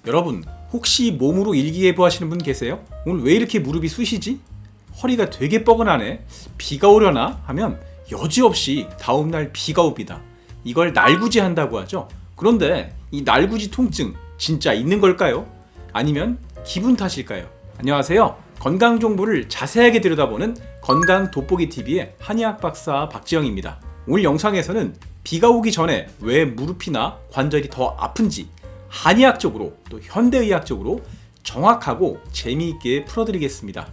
여러분, 혹시 몸으로 일기예보 하시는 분 계세요? 오늘 왜 이렇게 무릎이 쑤시지? 허리가 되게 뻐근하네. 비가 오려나? 하면 여지없이 다음날 비가 옵니다. 이걸 날구지 한다고 하죠. 그런데 이 날구지 통증 진짜 있는 걸까요? 아니면 기분 탓일까요? 안녕하세요. 건강 정보를 자세하게 들여다보는 건강 돋보기 TV의 한의학 박사 박지영입니다. 오늘 영상에서는 비가 오기 전에 왜 무릎이나 관절이 더 아픈지 한의학적으로 또 현대의학적으로 정확하고 재미있게 풀어드리겠습니다.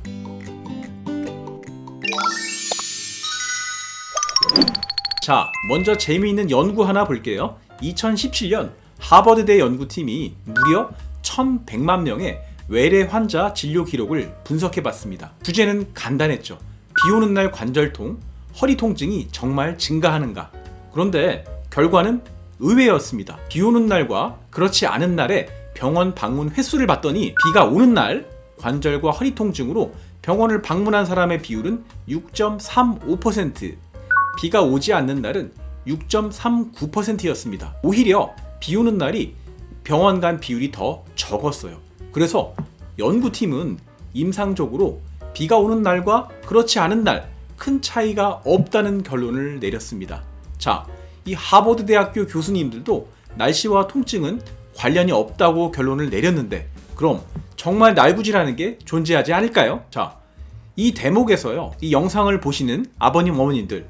자, 먼저 재미있는 연구 하나 볼게요. 2017년 하버드대 연구팀이 무려 1100만 명의 외래 환자 진료 기록을 분석해봤습니다. 주제는 간단했죠. 비 오는 날 관절통, 허리 통증이 정말 증가하는가? 그런데 결과는 의외였습니다. 비 오는 날과 그렇지 않은 날에 병원 방문 횟수를 봤더니 비가 오는 날 관절과 허리 통증으로 병원을 방문한 사람의 비율은 6.35%, 비가 오지 않는 날은 6.39%였습니다. 오히려 비 오는 날이 병원 간 비율이 더 적었어요. 그래서 연구팀은 임상적으로 비가 오는 날과 그렇지 않은 날 큰 차이가 없다는 결론을 내렸습니다. 자, 이 하버드 대학교 교수님들도 날씨와 통증은 관련이 없다고 결론을 내렸는데 그럼 정말 날구지라는 게 존재하지 않을까요? 자, 이 대목에서요, 이 영상을 보시는 아버님 어머님들,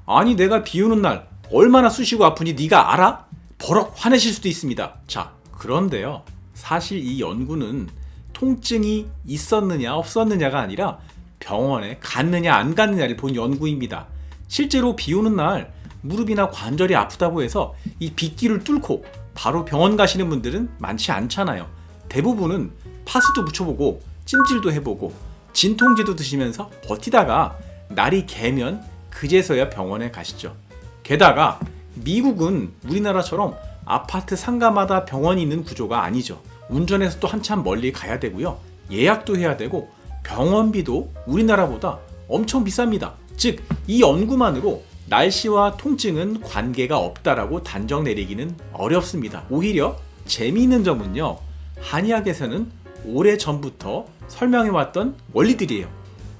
아니 내가 비 오는 날 얼마나 쑤시고 아픈지 네가 알아? 버럭 화내실 수도 있습니다. 자, 그런데요, 사실 이 연구는 통증이 있었느냐 없었느냐가 아니라 병원에 갔느냐 안 갔느냐를 본 연구입니다. 실제로 비 오는 날 무릎이나 관절이 아프다고 해서 이 빗길을 뚫고 바로 병원 가시는 분들은 많지 않잖아요. 대부분은 파스도 붙여보고 찜질도 해보고 진통제도 드시면서 버티다가 날이 개면 그제서야 병원에 가시죠. 게다가 미국은 우리나라처럼 아파트 상가마다 병원이 있는 구조가 아니죠. 운전해서 또 한참 멀리 가야 되고요. 예약도 해야 되고 병원비도 우리나라보다 엄청 비쌉니다. 즉, 이 연구만으로 날씨와 통증은 관계가 없다라고 단정 내리기는 어렵습니다. 오히려 재미있는 점은요, 한의학에서는 오래전부터 설명해왔던 원리들이에요.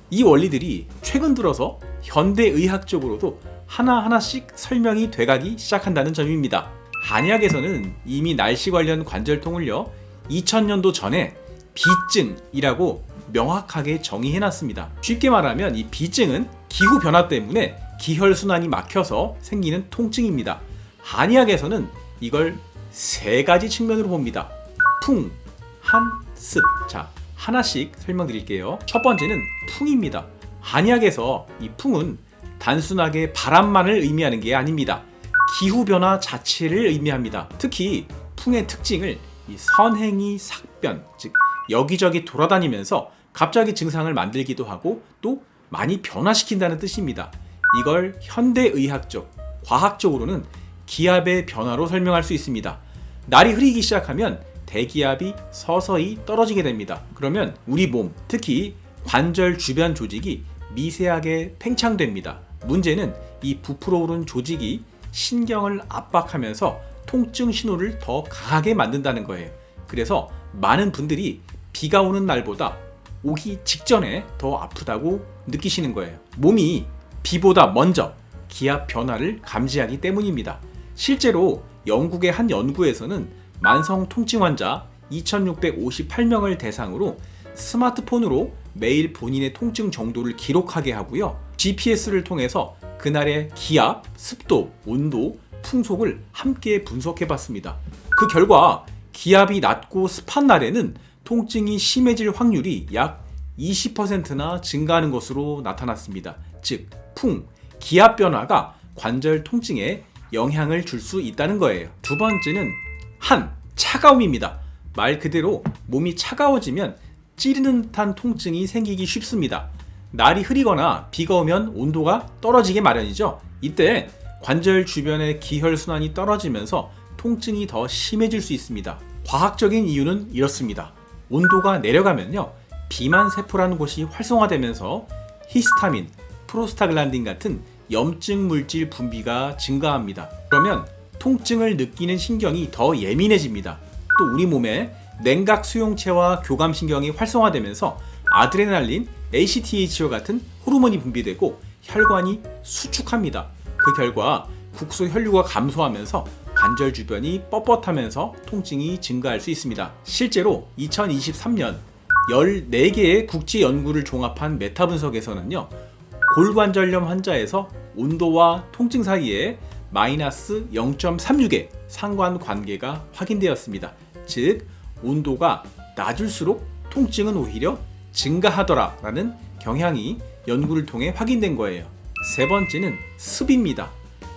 이 원리들이 최근 들어서 현대의학적으로도 하나하나씩 설명이 돼가기 시작한다는 점입니다. 한의학에서는 이미 날씨 관련 관절통을요, 2000년도 전에 비증이라고 명확하게 정의해놨습니다. 쉽게 말하면 이 비증은 기후 변화 때문에 기혈순환이 막혀서 생기는 통증입니다. 한의학에서는 이걸 세 가지 측면으로 봅니다. 풍, 한, 습. 자, 하나씩 설명드릴게요. 첫 번째는 풍입니다. 한의학에서 이 풍은 단순하게 바람만을 의미하는 게 아닙니다. 기후변화 자체를 의미합니다. 특히 풍의 특징을 이 선행이 삭변, 즉 여기저기 돌아다니면서 갑자기 증상을 만들기도 하고 또 많이 변화시킨다는 뜻입니다. 이걸 현대의학적, 과학적으로는 기압의 변화로 설명할 수 있습니다. 날이 흐리기 시작하면 대기압이 서서히 떨어지게 됩니다. 그러면 우리 몸, 특히 관절 주변 조직이 미세하게 팽창됩니다. 문제는 이 부풀어 오른 조직이 신경을 압박하면서 통증 신호를 더 강하게 만든다는 거예요. 그래서 많은 분들이 비가 오는 날보다 오기 직전에 더 아프다고 느끼시는 거예요. 몸이 비보다 먼저 기압 변화를 감지하기 때문입니다. 실제로 영국의 한 연구에서는 만성 통증 환자 2658명을 대상으로 스마트폰으로 매일 본인의 통증 정도를 기록하게 하고요. GPS를 통해서 그날의 기압, 습도, 온도, 풍속을 함께 분석해봤습니다. 그 결과 기압이 낮고 습한 날에는 통증이 심해질 확률이 약 20%나 증가하는 것으로 나타났습니다. 즉, 풍, 기압 변화가 관절 통증에 영향을 줄 수 있다는 거예요. 두 번째는 한, 차가움입니다. 말 그대로 몸이 차가워지면 찌르는 듯한 통증이 생기기 쉽습니다. 날이 흐리거나 비가 오면 온도가 떨어지게 마련이죠. 이때 관절 주변의 기혈순환이 떨어지면서 통증이 더 심해질 수 있습니다. 과학적인 이유는 이렇습니다. 온도가 내려가면요, 비만 세포라는 곳이 활성화되면서 히스타민, 프로스타글란딘 같은 염증 물질 분비가 증가합니다. 그러면 통증을 느끼는 신경이 더 예민해집니다. 또 우리 몸에 냉각 수용체와 교감신경이 활성화되면서 아드레날린, ACTH와 같은 호르몬이 분비되고 혈관이 수축합니다. 그 결과 국소 혈류가 감소하면서 관절 주변이 뻣뻣하면서 통증이 증가할 수 있습니다. 실제로 2023년 14개의 국제 연구를 종합한 메타 분석에서는요, 골관절염 환자에서 온도와 통증 사이에 마이너스 0.36의 상관관계가 확인되었습니다. 즉, 온도가 낮을수록 통증은 오히려 증가하더라라는 경향이 연구를 통해 확인된 거예요. 세 번째는 습입니다.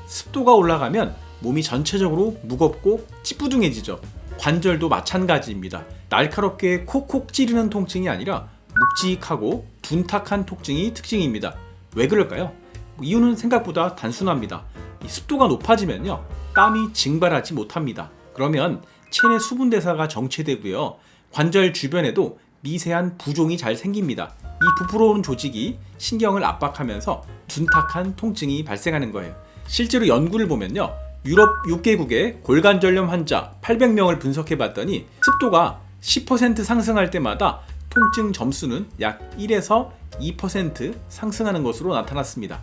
습도가 올라가면 몸이 전체적으로 무겁고 찌뿌둥해지죠. 관절도 마찬가지입니다. 날카롭게 콕콕 찌르는 통증이 아니라 묵직하고 둔탁한 통증이 특징입니다. 왜 그럴까요? 이유는 생각보다 단순합니다. 이 습도가 높아지면요, 땀이 증발하지 못합니다. 그러면 체내 수분 대사가 정체되고요, 관절 주변에도 미세한 부종이 잘 생깁니다. 이 부풀어오른 조직이 신경을 압박하면서 둔탁한 통증이 발생하는 거예요. 실제로 연구를 보면요, 유럽 6개국의 골관절염 환자 800명을 분석해봤더니 습도가 10% 상승할 때마다 통증 점수는 약 1에서 2% 상승하는 것으로 나타났습니다.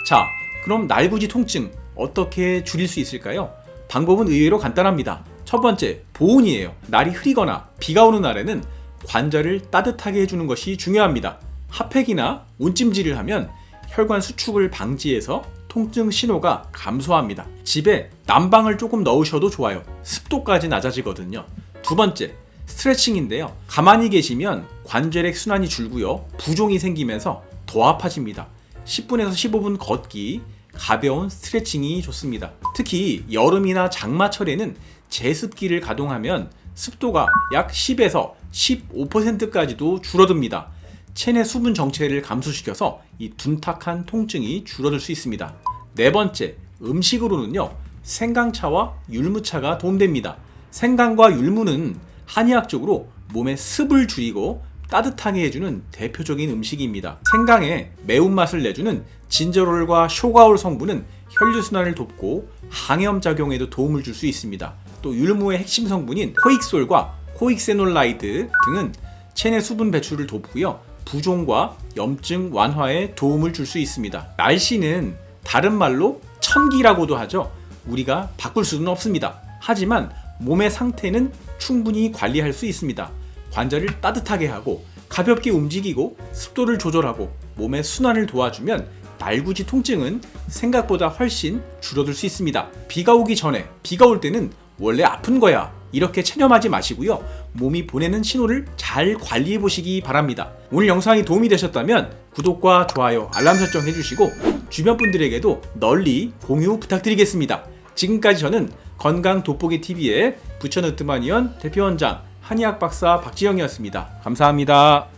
자, 그럼 날구지 통증 어떻게 줄일 수 있을까요? 방법은 의외로 간단합니다. 첫 번째, 보온이에요. 날이 흐리거나 비가 오는 날에는 관절을 따뜻하게 해주는 것이 중요합니다. 핫팩이나 온찜질을 하면 혈관 수축을 방지해서 통증 신호가 감소합니다. 집에 난방을 조금 넣으셔도 좋아요. 습도까지 낮아지거든요. 두 번째, 스트레칭인데요. 가만히 계시면 관절의 순환이 줄고요, 부종이 생기면서 더 아파집니다. 10분에서 15분 걷기, 가벼운 스트레칭이 좋습니다. 특히 여름이나 장마철에는 제습기를 가동하면 습도가 약 10에서 15%까지도 줄어듭니다. 체내 수분 정체를 감소시켜서 이 둔탁한 통증이 줄어들 수 있습니다. 네 번째, 음식으로는요, 생강차와 율무차가 도움됩니다. 생강과 율무는 한의학적으로 몸의 습을 줄이고 따뜻하게 해주는 대표적인 음식입니다. 생강의 매운맛을 내주는 진저롤과 쇼가올 성분은 혈류순환을 돕고 항염 작용에도 도움을 줄 수 있습니다. 또 율무의 핵심 성분인 코익솔과 코익세놀라이드 등은 체내 수분 배출을 돕고요, 부종과 염증 완화에 도움을 줄 수 있습니다. 날씨는 다른 말로 천기라고도 하죠. 우리가 바꿀 수는 없습니다. 하지만 몸의 상태는 충분히 관리할 수 있습니다. 관절을 따뜻하게 하고 가볍게 움직이고 습도를 조절하고 몸의 순환을 도와주면 날구지 통증은 생각보다 훨씬 줄어들 수 있습니다. 비가 오기 전에, 비가 올 때는 원래 아픈 거야, 이렇게 체념하지 마시고요, 몸이 보내는 신호를 잘 관리해 보시기 바랍니다. 오늘 영상이 도움이 되셨다면 구독과 좋아요, 알람 설정 해주시고 주변 분들에게도 널리 공유 부탁드리겠습니다. 지금까지 저는 건강돋보기TV의 부천으트마니언 대표원장 한의학 박사 박지영이었습니다. 감사합니다.